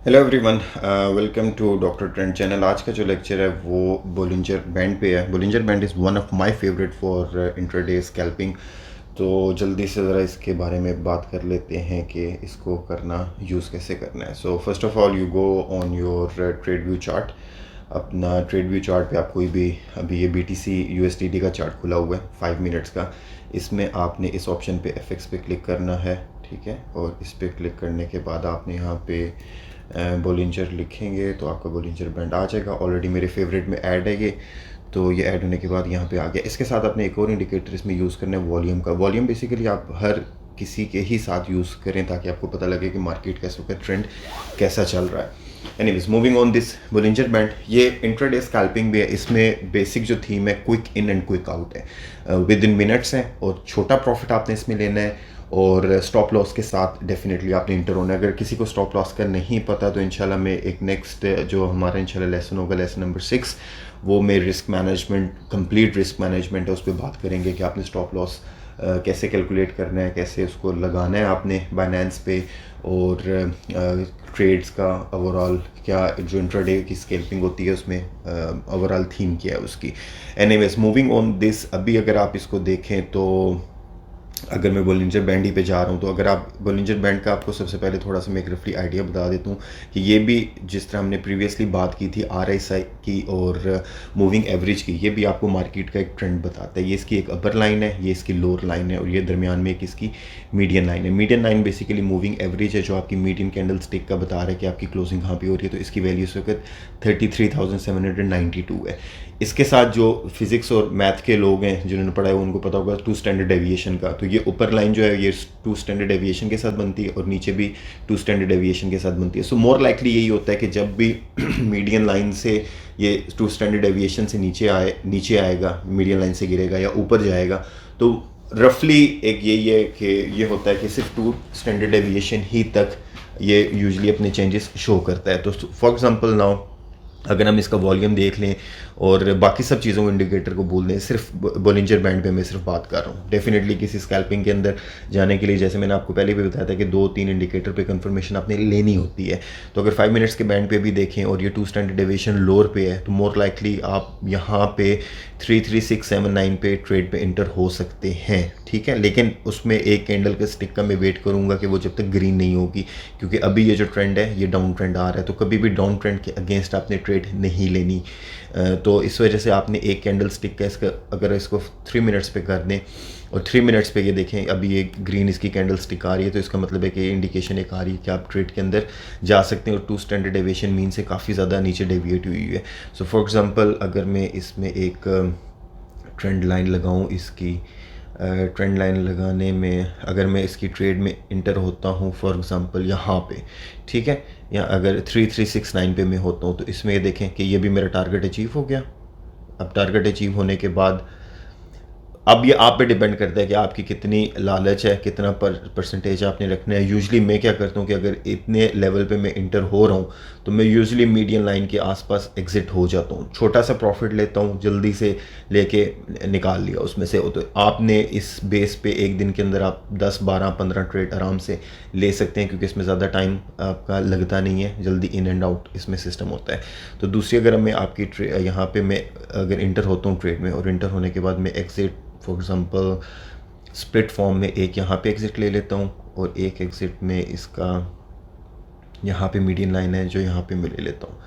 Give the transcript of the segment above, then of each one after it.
Hello everyone, welcome to doctor trend channel. आज का जो लेक्चर है वो बोलिंजर बैंड पे है। Bollinger band is one of my favourite for intraday scalping. तो जल्दी से ज़रा इसके बारे में बात कर लेते हैं कि इसको करना यूज़ कैसे करना है। So first of all you go on your trade view chart. अपना ट्रेड व्यू चार्ट पे आप कोई भी, अभी ये BTC USDT का चार्ट खुला हुआ है 5 मिनट्स का। इसमें आपने इस ऑप्शन पे FX पे क्लिक करना है, ठीक है। और इस पर क्लिक करने के बाद आपने यहाँ पे बोलिंजर लिखेंगे तो आपका बोलिंजर बैंड आ जाएगा। ऑलरेडी मेरे फेवरेट में ऐड है ये, तो ये ऐड होने के बाद यहाँ पे आ गया। इसके साथ आपने एक और इंडिकेटर इसमें यूज़ करना है वॉल्यूम का। वॉल्यूम बेसिकली आप हर किसी के ही साथ यूज़ करें ताकि आपको पता लगे कि मार्केट का इस वक्त ट्रेंड कैसा चल रहा है। Anyways, moving on this Bollinger band, ये इंट्राडे स्कैल्पिंग भी है। इसमें बेसिक जो थीम है quick in and quick out है, विद इन मिनट्स है और छोटा प्रॉफिट आपने इसमें लेना है और स्टॉप लॉस के साथ डेफिनेटली आपने इंटर होना है। अगर किसी को स्टॉप लॉस का नहीं पता तो इंशाल्लाह मैं एक नेक्स्ट जो हमारा इंशाल्लाह लेसन होगा, लेसन नंबर 6, वो में risk management, complete risk management है, उस पर बात करेंगे कि आपने स्टॉप लॉस कैसे कैलकुलेट करना है, कैसे उसको लगाना है आपने बाइनेंस पे, और ट्रेड्स का ओवरऑल क्या जो इंट्राडे की स्कैल्पिंग होती है उसमें ओवरऑल थीम क्या है उसकी। एनीवेज, मूविंग ऑन दिस, अभी अगर आप इसको देखें तो अगर मैं बोलिंजर बैंड ही पे जा रहा हूँ तो अगर आप बोलिंजर बैंड का, आपको सबसे पहले थोड़ा सा मैं एक रफली आइडिया बता देता हूँ कि ये भी जिस तरह हमने प्रीवियसली बात की थी RSI की और मूविंग एवरेज की, ये भी आपको मार्केट का एक ट्रेंड बताता है। ये इसकी एक अपर लाइन है, ये इसकी लोअर लाइन है और ये दरमियान में एक इसकी मीडियन लाइन है। Median line basically moving average है जो आपकी मीडियन कैंडल स्टिक का बता रहा है कि आपकी क्लोजिंग कहाँ पे हो रही है। तो इसकी वैल्यू इस वक्त 33,792 है। इसके साथ जो फिजिक्स और मैथ के लोग हैं जिन्होंने पढ़ा है उनको पता होगा 2 स्टैंडर्ड डेविएशन का। तो ये ऊपर लाइन जो है ये 2 स्टैंडर्ड डेविएशन के साथ बनती है और नीचे भी 2 स्टैंडर्ड डेविएशन के साथ बनती है। सो मोर लाइकली यही होता है कि जब भी मीडियन लाइन से ये 2 स्टैंडर्ड डेविएशन से नीचे आएगा, मीडियन लाइन से गिरेगा या ऊपर जाएगा, तो रफली एक यही है कि ये होता है कि सिर्फ 2 स्टैंडर्ड डेविएशन ही तक ये यूजली अपने चेंजेस शो करता है। तो फॉर एग्जांपल नाउ अगर हम इसका वॉल्यूम देख लें और बाकी सब चीज़ों को इंडिकेटर को बोल दें, सिर्फ बोलिंजर बैंड पे मैं सिर्फ बात कर रहा हूँ। डेफिनेटली किसी स्कैल्पिंग के अंदर जाने के लिए, जैसे मैंने आपको पहले भी बताया था कि 2-3 इंडिकेटर पे कंफर्मेशन आपने लेनी होती है। तो अगर 5 मिनट्स के बैंड पे भी देखें और ये 2 स्टैंडर्ड डेविएशन लोअर पे है तो मोर लाइकली आप यहाँ पे 33679 पे ट्रेड पे इंटर हो सकते हैं, ठीक है। लेकिन उसमें एक कैंडल के स्टिक का मैं वेट करूँगा कि वो जब तक ग्रीन नहीं होगी, क्योंकि अभी ये जो ट्रेंड है ये डाउन ट्रेंड आ रहा है। तो कभी भी डाउन ट्रेंड के अगेंस्ट आपने ट्रेड नहीं लेनी। तो इस वजह से आपने एक कैंडल स्टिक का इसका अगर इसको 3 मिनट्स पे कर दें और 3 मिनट्स पे ये देखें अभी ये ग्रीन इसकी कैंडल स्टिक आ रही है, तो इसका मतलब है कि इंडिकेशन एक आ रही है कि आप ट्रेड के अंदर जा सकते हैं और 2 स्टैंडर्ड डेविएशन मीन से काफ़ी ज़्यादा नीचे डेविएट हुई है। सो फॉर एग्जांपल अगर मैं इसमें एक ट्रेंड लाइन लगाऊं, इसकी ट्रेंड लाइन लगाने में अगर मैं इसकी ट्रेड में इंटर होता हूँ फॉर एग्जांपल यहाँ पे, ठीक है, या अगर 3369 पे मैं होता हूँ तो इसमें ये देखें कि ये भी मेरा टारगेट अचीव हो गया। अब टारगेट अचीव होने के बाद अब ये आप पे डिपेंड करता है कि आपकी कितनी लालच है, कितना परसेंटेज आपने रखना है। यूजुअली मैं क्या करता हूँ कि अगर इतने लेवल पे मैं इंटर हो रहा हूँ तो मैं यूजुअली मीडियन लाइन के आसपास एग्जिट हो जाता हूँ, छोटा सा प्रॉफिट लेता हूँ, जल्दी से लेके निकाल लिया उसमें से। तो आपने इस बेस पे एक दिन के अंदर आप 10 12 15 ट्रेड आराम से ले सकते हैं, क्योंकि इसमें ज़्यादा टाइम आपका लगता नहीं है, जल्दी इन एंड आउट इसमें सिस्टम होता है। तो दूसरी अगर मैं आपकी यहाँ पे मैं अगर इंटर होता हूँ ट्रेड में और इंटर होने के बाद मैं exit for example split form में एक यहाँ पे एग्जिट ले लेता हूँ और एक एग्जिट में इसका यहाँ पे मीडियन लाइन है जो यहाँ पे मैं ले लेता हूँ,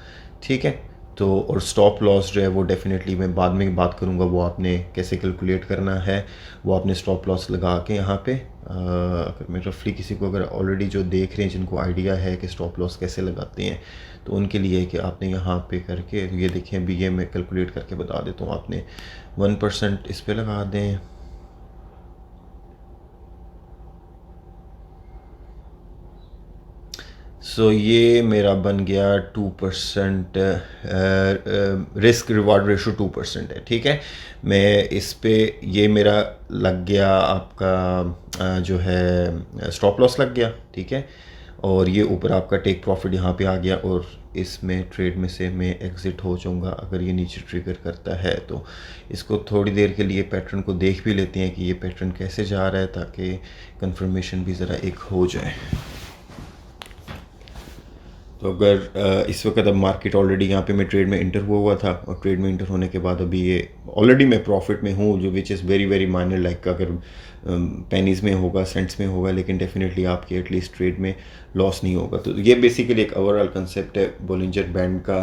ठीक है। तो और स्टॉप लॉस जो है वो डेफिनेटली मैं बाद में बात करूँगा, वो आपने कैसे कैलकुलेट करना है, वो आपने स्टॉप लॉस लगा के यहाँ पे अगर मैं रफली किसी को अगर ऑलरेडी जो देख रहे हैं जिनको आइडिया है कि स्टॉप लॉस कैसे लगाते हैं तो उनके लिए कि आपने यहाँ पे करके ये देखें, अभी ये मैं कैलकुलेट करके बता देता हूँ। आपने 1% इस पर लगा दें, सो ये मेरा बन गया 2%, रिस्क रिवार्ड रेशो 2% है, ठीक है। मैं इस पे ये मेरा लग गया आपका जो है स्टॉप लॉस लग गया, ठीक है। और ये ऊपर आपका टेक प्रॉफिट यहाँ पे आ गया और इसमें ट्रेड में से मैं एग्ज़िट हो जाऊँगा अगर ये नीचे ट्रिगर करता है। तो इसको थोड़ी देर के लिए पैटर्न को देख भी लेते हैं कि ये पैटर्न कैसे जा रहा है ताकि कंफर्मेशन भी ज़रा एक हो जाए। तो अगर इस वक्त अब मार्केट ऑलरेडी यहाँ पे मैं ट्रेड में इंटर हुआ था और ट्रेड में इंटर होने के बाद अभी ये ऑलरेडी मैं प्रॉफिट में हूँ, जो which is very very minor, like अगर पेनीज में होगा, सेंट्स में होगा, लेकिन डेफिनेटली आपके एटलीस्ट ट्रेड में लॉस नहीं होगा। तो ये बेसिकली एक ओवरऑल कंसेप्ट है बोलिंजर बैंड का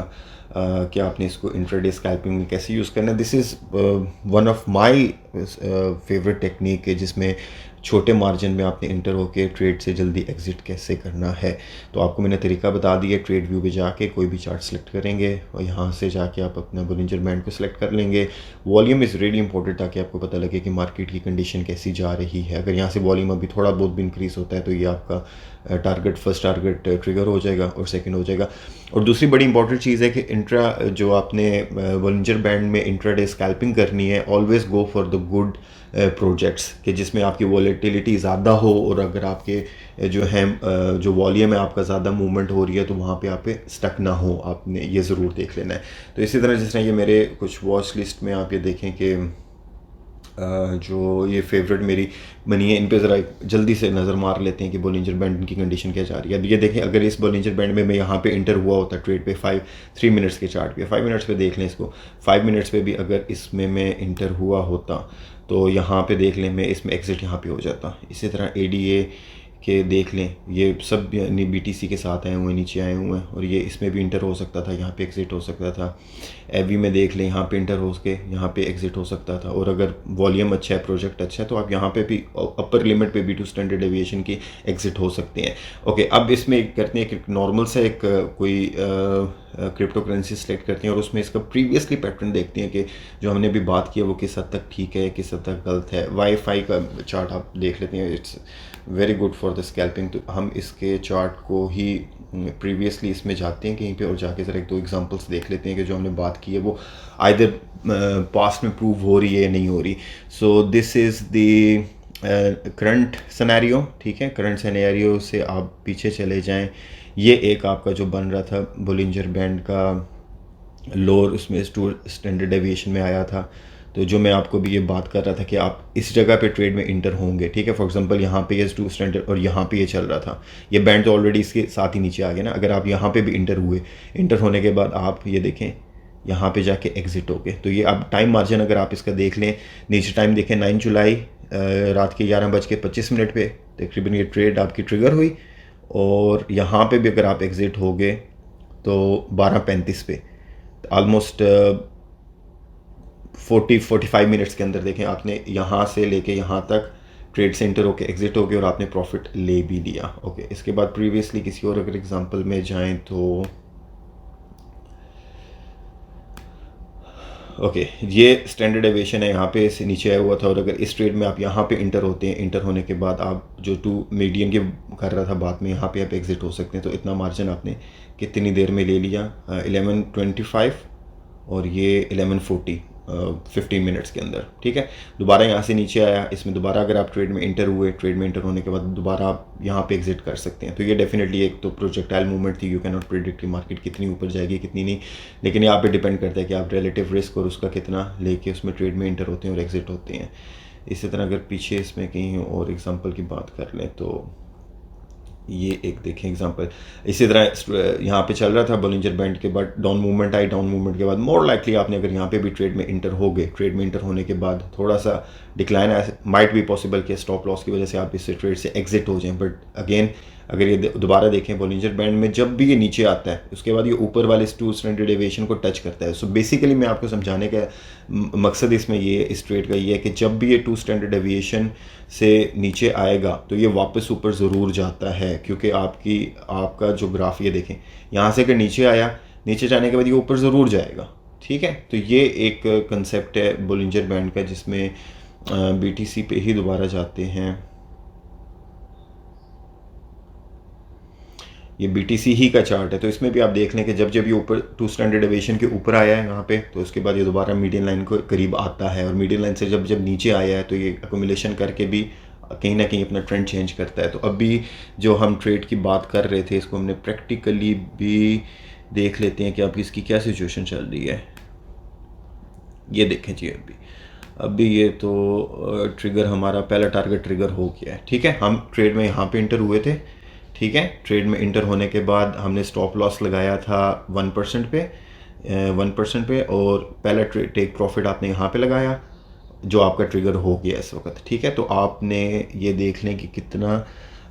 कि आपने इसको इंट्राडे स्कैल्पिंग में कैसे यूज़ करना है। This is one of my favourite technique है, जिसमें छोटे मार्जिन में आपने इंटर होकर ट्रेड से जल्दी एग्जिट कैसे करना है। तो आपको मैंने तरीका बता दिया। ट्रेड व्यू पे जाके कोई भी चार्ट सेलेक्ट करेंगे और यहाँ से जाके आप अपना बोलिंजर बैंड को सिलेक्ट कर लेंगे। वॉल्यूम इज़ रियली इंपॉर्टेंट, ताकि आपको पता लगे कि मार्केट की कंडीशन कैसी जा रही है। अगर यहाँ से वॉल्यूम अभी थोड़ा बहुत भी इंक्रीज़ होता है तो ये आपका टारगेट, फर्स्ट टारगेट ट्रिगर हो जाएगा और सेकंड हो जाएगा। और दूसरी बड़ी इंपॉर्टेंट चीज़ है कि इंट्रा जो आपने बोलिंजर बैंड में इंट्राडे स्कैल्पिंग करनी है, always go for the good projects कि जिसमें आपकी वॉलेटिलिटी ज़्यादा हो, और अगर आपके जो है जो वॉल्यूम है आपका ज़्यादा मूवमेंट हो रही है तो वहाँ पे आप स्टक ना हो, आपने ये ज़रूर देख लेना है। तो इसी तरह जिस तरह ये मेरे कुछ वॉच लिस्ट में आप ये देखें कि जो ये फेवरेट मेरी बनी है, इन पे ज़रा जल्दी से नज़र मार लेते हैं कि बोलिंजर बैंड की कंडीशन क्या जा रही है। अब ये देखें, अगर इस बोलिंजर बैंड में मैं यहाँ पे इंटर हुआ होता ट्रेड पे 3 मिनट्स के चार्ट पे, 5 मिनट्स पे देख लें इसको, 5 मिनट्स पे भी अगर इसमें मैं इंटर हुआ होता तो यहाँ पे देख लें मैं इसमें एग्जिट यहाँ पे हो जाता। इसी तरह ADA के देख लें, ये सब BTC के साथ आए हुए हैं, नीचे आए हुए हैं, और ये इसमें भी इंटर हो सकता था, यहाँ पे एग्जिट हो सकता था। एवी में देख लें, यहाँ पे इंटर हो के यहाँ पे एग्जिट हो सकता था। और अगर वॉल्यूम अच्छा है, प्रोजेक्ट अच्छा है, तो आप यहाँ पे भी अपर लिमिट पे भी 2 स्टैंडर्ड डेविएशन की एग्जिट हो सकते हैं। ओके, अब इसमें करते हैं कि नॉर्मल से एक कोई क्रिप्टो करेंसी सेलेक्ट करते हैं और उसमें इसका प्रीवियसली पैटर्न देखते हैं कि जो हमने अभी बात किया वो किस हद तक ठीक है, किस हद तक गलत है। वाईफाई का चार्ट आप देख लेते हैं, it's very good for the scalping. तो हम इसके चार्ट को ही प्रीवियसली इसमें जाते हैं कहीं पे और जाके ज़रा 1-2 एग्जांपल्स देख लेते हैं कि जो हमने बात की है वो आइदर पास्ट में प्रूव हो रही है या नहीं हो रही। So this is the current scenario, ठीक है। करंट सिनेरियो से आप पीछे चले जाएं, ये एक आपका जो बन रहा था बोलिंजर बैंड का लोअर, उसमें 2 स्टैंडर्ड डेविएशन में आया था। तो जो मैं आपको भी ये बात कर रहा था कि आप इस जगह पे ट्रेड में इंटर होंगे, ठीक है। फॉर एग्जांपल यहाँ पे ये 2 स्टैंडर्ड और यहाँ पे ये चल रहा था, ये बैंड तो ऑलरेडी इसके साथ ही नीचे आ गया ना। अगर आप यहाँ पे भी इंटर हुए, इंटर होने के बाद आप ये देखें यहाँ पे जाके एग्जिट हो गए, तो ये अब टाइम मार्जिन अगर आप इसका देख लें, नीचे टाइम देखें 9 जुलाई रात के 11:25 पे तकरीबन ये ट्रेड आपकी ट्रिगर हुई। और यहाँ पे भी अगर आप एग्जिट हो गए तो 12:35 पे, ऑलमोस्ट 40-45 मिनट्स के अंदर देखें आपने यहाँ से लेके यहाँ तक ट्रेड सेंटर होके एग्जिट हो गए और आपने प्रॉफिट ले भी लिया। ओके, इसके बाद प्रीवियसली किसी और अगर एग्जांपल में जाएं तो ओके, ये स्टैंडर्ड डेविएशन है, यहाँ पे से नीचे आया हुआ था। और अगर इस ट्रेड में आप यहाँ पे इंटर होते हैं, इंटर होने के बाद आप जो 2 मीडियम की कर रहा था बात में, यहाँ पे आप एग्जिट हो सकते हैं। तो इतना मार्जिन आपने कितनी देर में ले लिया, 11:25 और ये 11:40, 15 मिनट्स के अंदर, ठीक है। दोबारा यहाँ से नीचे आया, इसमें दोबारा अगर आप ट्रेड में इंटर हुए, ट्रेड में इंटर होने के बाद दोबारा आप यहाँ पे एग्जिट कर सकते हैं। तो ये डेफिनेटली एक तो प्रोजेक्टाइल मूवमेंट थी, यू कैन नॉट प्रेडिक्ट कि मार्केट कितनी ऊपर जाएगी कितनी नहीं, लेकिन यहाँ पे डिपेंड करता है कि आप रिलेटिव रिस्क और उसका कितना लेके उसमें ट्रेड में इंटर होते हैं और एग्जिट होते हैं। इसी तरह अगर पीछे इसमें कहीं और एग्जाम्पल की बात कर लें तो ये एक देखें एग्जांपल, इसी तरह यहाँ पे चल रहा था बोलिंजर बैंड के बाद डाउन मूवमेंट आई, डाउन मूवमेंट के बाद मोर लाइकली आपने अगर यहाँ पे भी ट्रेड में इंटर हो गए, ट्रेड में इंटर होने के बाद थोड़ा सा डिक्लाइन आया, माइट बी पॉसिबल कि स्टॉप लॉस की वजह से आप इससे ट्रेड से एग्जिट हो जाएं। बट अगेन अगर ये दोबारा देखें बोलिंजर बैंड में जब भी ये नीचे आता है उसके बाद ये ऊपर वाले 2 स्टैंडर्ड डेविएशन को टच करता है। सो बेसिकली मैं आपको समझाने का मकसद इसमें ये इस ट्रेड का ये है कि जब भी ये 2 स्टैंडर्ड डेविएशन से नीचे आएगा तो ये वापस ऊपर ज़रूर जाता है, क्योंकि आपका जो ग्राफ ये देखें, यहाँ से अगर नीचे आया, नीचे जाने के बाद ये ऊपर ज़रूर जाएगा, ठीक है। तो ये एक कंसेप्ट है बोलिंजर बैंड का, जिसमें BTC पे ही दोबारा जाते हैं। ये BTC ही का चार्ट है, तो इसमें भी आप देख लें कि जब जब ये ऊपर 2 स्टैंडर्ड डेविएशन के ऊपर आया है यहाँ पे, तो उसके बाद ये दोबारा मीडियन लाइन को करीब आता है, और मीडियन लाइन से जब जब नीचे आया है तो ये अकोमुलेशन करके भी कहीं ना कहीं अपना ट्रेंड चेंज करता है। तो अभी जो हम ट्रेड की बात कर रहे थे इसको हमने प्रैक्टिकली भी देख लेते हैं कि आपकी इसकी क्या सिचुएशन चल रही है। ये देखें जी, अभी ये तो ट्रिगर हमारा पहला टारगेट ट्रिगर हो गया है, ठीक है। हम ट्रेड में यहाँ पे इंटर हुए थे, ठीक है। ट्रेड में इंटर होने के बाद हमने स्टॉप लॉस लगाया था 1% पे, 1% पे, और पहला टेक प्रॉफिट आपने यहाँ पे लगाया जो आपका ट्रिगर हो गया इस वक्त, ठीक है। तो आपने ये देख लें कि कितना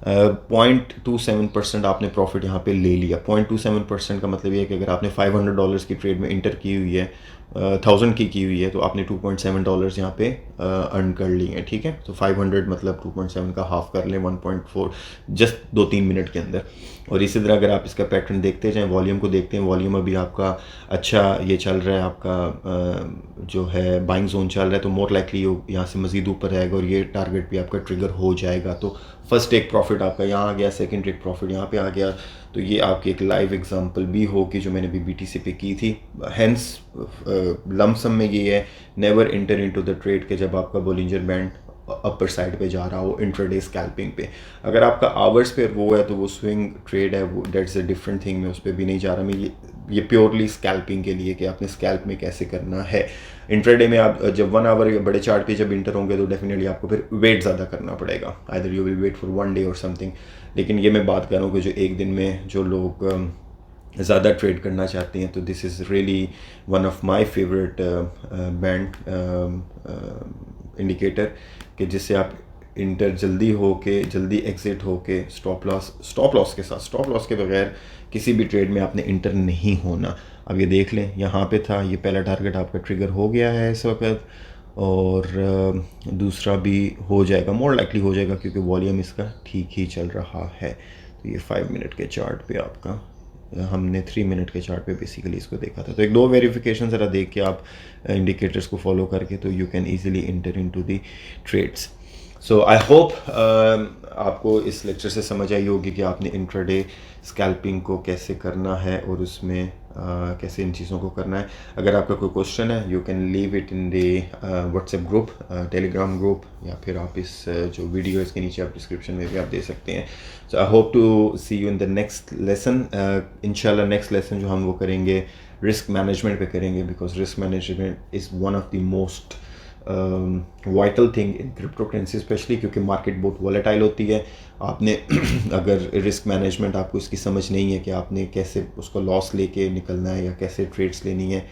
0.27% आपने प्रॉफिट यहाँ पे ले लिया। 0.27% का मतलब ये है कि अगर आपने $500 की ट्रेड में इंटर की हुई है, 1000 की हुई है, तो आपने $2.7 यहाँ पे अर्न कर लिए हैं, ठीक है। तो 500 मतलब 2.7 का हाफ कर लें, 1.4 जस्ट 2-3 मिनट के अंदर। और इसी तरह अगर आप इसका पैटर्न देखते जाएँ, वॉल्यूम को देखते हैं, वॉल्यूम अभी आपका अच्छा ये चल रहा है, आपका जो है बाइंग जोन चल रहा है, तो मोर लाइकली यहाँ से मज़ीद ऊपर आएगा और ये टारगेट भी आपका ट्रिगर हो जाएगा। तो फर्स्ट टेक प्रॉफिट आपका यहाँ आ गया, सेकंड टेक प्रॉफिट यहाँ पे आ गया। तो ये आपकी एक लाइव एग्जांपल भी होगी जो मैंने भी BTC पे की थी। हेंस लमसम में ये है, never inter into the trade के जब आपका बोलिंजर बैंड अपर साइड पे जा रहा हो इंट्राडे स्कैल्पिंग पे। अगर आपका आवर्स पे वो है तो वो स्विंग ट्रेड है, वो दैट्स अ डिफरेंट थिंग, मैं उस पर भी नहीं जा रहा। मैं ये प्योरली स्कैल्पिंग के लिए कि आपने स्कैल्प में कैसे करना है। इंट्राडे में आप जब 1 आवर बड़े चार्ट पे जब इंटर होंगे तो डेफिनेटली आपको फिर वेट ज़्यादा करना पड़ेगा, either you will wait for 1 day or something. लेकिन ये मैं बात कर रहा हूँ कि जो एक दिन में जो लोग ज़्यादा ट्रेड करना चाहते हैं, तो this is really one of my favourite band indicator कि जिससे आप इंटर जल्दी हो के जल्दी एग्जिट हो के स्टॉप लॉस के साथ, स्टॉप लॉस के बगैर किसी भी ट्रेड में आपने इंटर नहीं होना। अब ये देख लें, यहाँ पे था, ये पहला टारगेट आपका ट्रिगर हो गया है इस वक्त, और दूसरा भी हो जाएगा, मोर लाइकली हो जाएगा क्योंकि वॉल्यूम इसका ठीक ही चल रहा है। तो ये 5 मिनट के चार्ट पे आपका, हमने 3 मिनट के चार्ट पे बेसिकली इसको देखा था। तो एक दो वेरिफिकेशन ज़रा देख के आप इंडिकेटर्स को फॉलो करके तो you can easily enter into the trades. So I hope आपको इस लेक्चर से समझ आई होगी कि आपने इंट्राडे स्कैल्पिंग को कैसे करना है और उसमें कैसे इन चीज़ों को करना है। अगर आपका कोई क्वेश्चन है, you can leave it in the WhatsApp group, Telegram group, या फिर आप इस जो वीडियो है इसके नीचे आप डिस्क्रिप्शन में भी आप दे सकते हैं। So I hope to see you in the next lesson. इंशाल्लाह नेक्स्ट लेसन जो हम वो करेंगे रिस्क मैनेजमेंट पे करेंगे, because risk management is one of the most vital thing in cryptocurrency specially, क्योंकि मार्केट बहुत वॉलेटाइल होती है। आपने अगर रिस्क मैनेजमेंट आपको इसकी समझ नहीं है कि आपने कैसे उसको लॉस लेके निकलना है या कैसे ट्रेड्स लेनी है,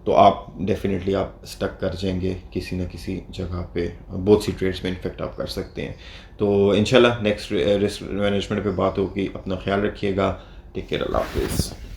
तो आप डेफिनेटली आप स्टक कर जाएंगे किसी न किसी जगह पे। बहुत सी ट्रेड्स में इनफेक्ट आप कर सकते हैं। तो इंशाल्लाह नेक्स्ट रिस्क मैनेजमेंट पे बात होगी। अपना ख्याल रखिएगा। टेक केयर, अल्लाह हाफिज़।